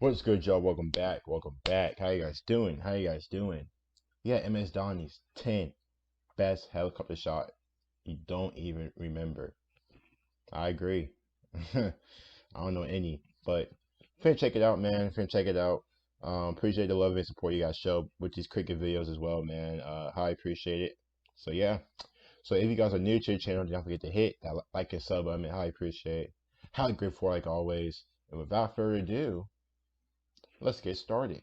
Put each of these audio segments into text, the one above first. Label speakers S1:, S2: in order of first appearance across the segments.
S1: What's good, y'all? Welcome back. Welcome back. How you guys doing? How you guys doing? Yeah, MS Dhoni'S 10 best helicopter shot you don't even remember. I agree. I don't know any, but finna check it out, man. Finna check it out. Appreciate the love and support you guys show with these cricket videos as well, man. Highly appreciate it. So yeah. So if you guys are new to the channel, don't forget to hit that like and sub button. Highly appreciate it. Highly grateful like always. And without further ado, let's get started.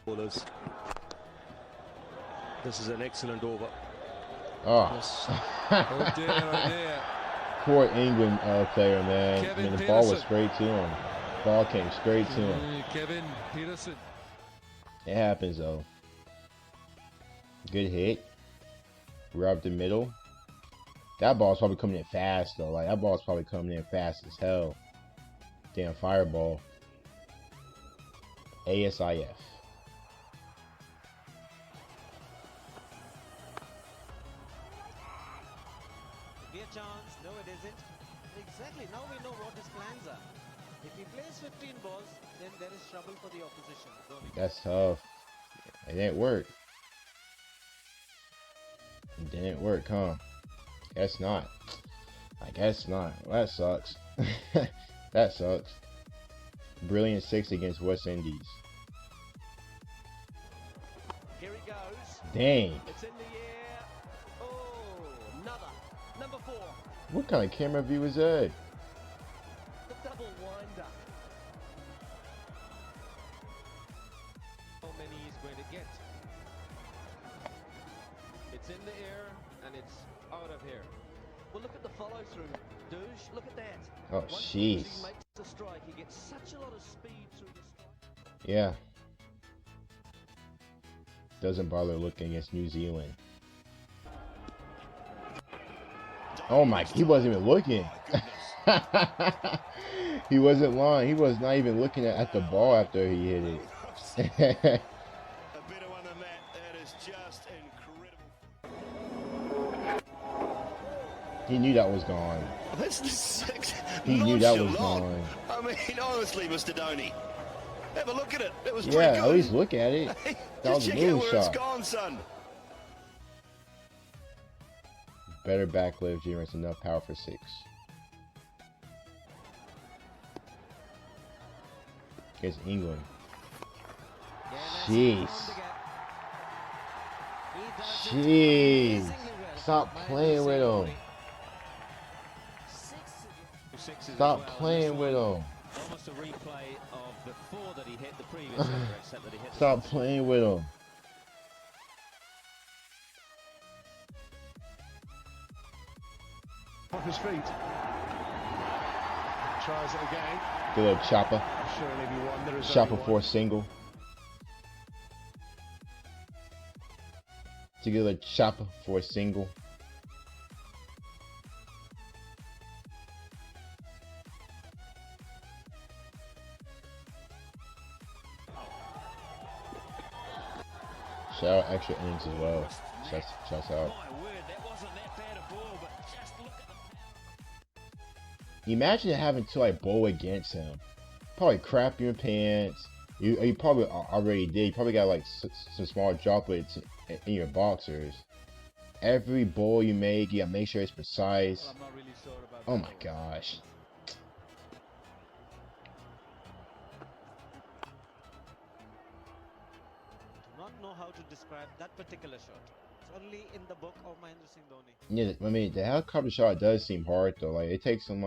S2: Bowlers. This is an excellent over.
S1: Oh,
S2: Yes. Oh dear, oh dear.
S1: poor England player, man.
S2: Kevin
S1: I mean, the
S2: Peterson.
S1: ball was straight to him. Ball came straight to him.
S2: Kevin Peterson.
S1: It happens though. Good hit. We're up the middle. That ball's probably coming in fast though. Like that ball's probably coming in fast as hell. Damn fireball. ASIF.
S3: Be a chance. No, it isn't. Exactly. Now we know what his plans are. If he plays 15 balls, then there is trouble for the opposition.
S1: That's tough. It didn't work. It didn't work, huh? Guess not. I guess not. Well, that sucks. That sucks. Brilliant 6 against West Indies.
S2: Here he goes.
S1: Dang.
S2: It's in the air. Oh, another. Number 4.
S1: What kind of camera view is that?
S2: The double winder. How many he's going to get? It's in the air and it's out of here. Well, look at the follow through. Douche, look at that.
S1: Oh,
S2: Once
S1: jeez.
S2: he makes the strike, he gets such a lot of speed through the strike.
S1: Yeah. Doesn't bother looking against New Zealand. Oh my, he wasn't even looking. He wasn't lying. He was not even looking at the ball after he hit it.
S4: A better one than that. That is just incredible.
S1: He knew that was gone. He knew that was gone.
S4: I mean, honestly, Mr. Dhoni, have a look at it. It was
S1: Yeah,
S4: pretty good.
S1: at least look at it. That was
S4: Just
S1: a
S4: check out
S1: little
S4: where
S1: shot.
S4: it's gone, son.
S1: Better backlift generates enough power for 6. Against England. Jeez. Jeez. Stop playing with him. Stop playing with him.
S2: Almost a replay of the 4 that he hit the previous over, except that he hit the
S1: Stop playing with him.
S5: Off his feet. Tries it again.
S1: Good little chopper.
S5: Surely be one. There is
S1: Chopper
S5: only
S1: for
S5: one.
S1: a single. To get a chopper for a single. Shout out extra innings as well. Shouts out.
S2: My word, that wasn't that bad a ball, but just look at the
S1: Imagine having to like bowl against him. Probably crap your pants. You probably already did. You probably got like some small droplets in your boxers. Every bowl you make, you gotta make sure it's precise.
S2: I'm not really sure about
S1: Oh my gosh.
S3: Do not know how to describe that particular shot. It's only in the book of Mahendra Singh Dhoni.
S1: Yeah, I mean the helicopter shot does seem hard though. Like it takes some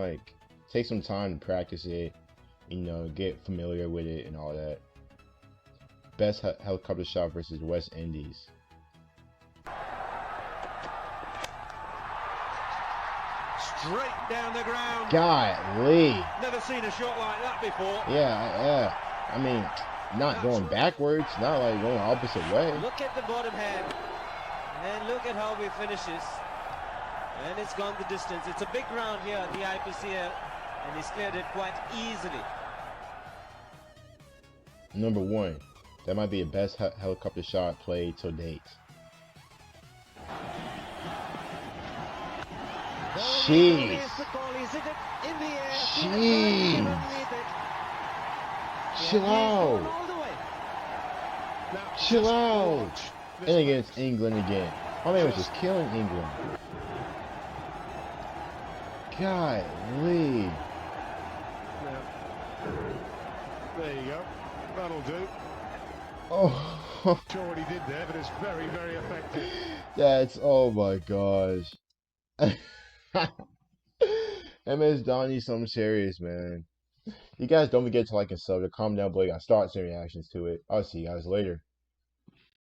S1: time to practice it, you know, get familiar with it and all that. Best helicopter shot versus West Indies.
S5: Straight down the ground.
S1: Golly.
S5: Never seen a shot like that before.
S1: Yeah. I mean, not going backwards, not like going opposite way.
S3: Look at the bottom hand. And look at how he finishes. And it's gone the distance. It's a big round here at the IPCL. And he's cleared it quite easily.
S1: Number one, that might be the best helicopter shot played to date. Jeez. Jeez. Chill out. Chill out. And against England again. My man was just killing England. Golly.
S5: There you go. That'll do.
S1: Oh.
S5: Sure what he did there, but it's very, very effective.
S1: That's, oh my gosh. MS Donnie, something serious, man. You guys don't forget to like and sub, to comment down below. I start seeing reactions to it. I'll see you guys later.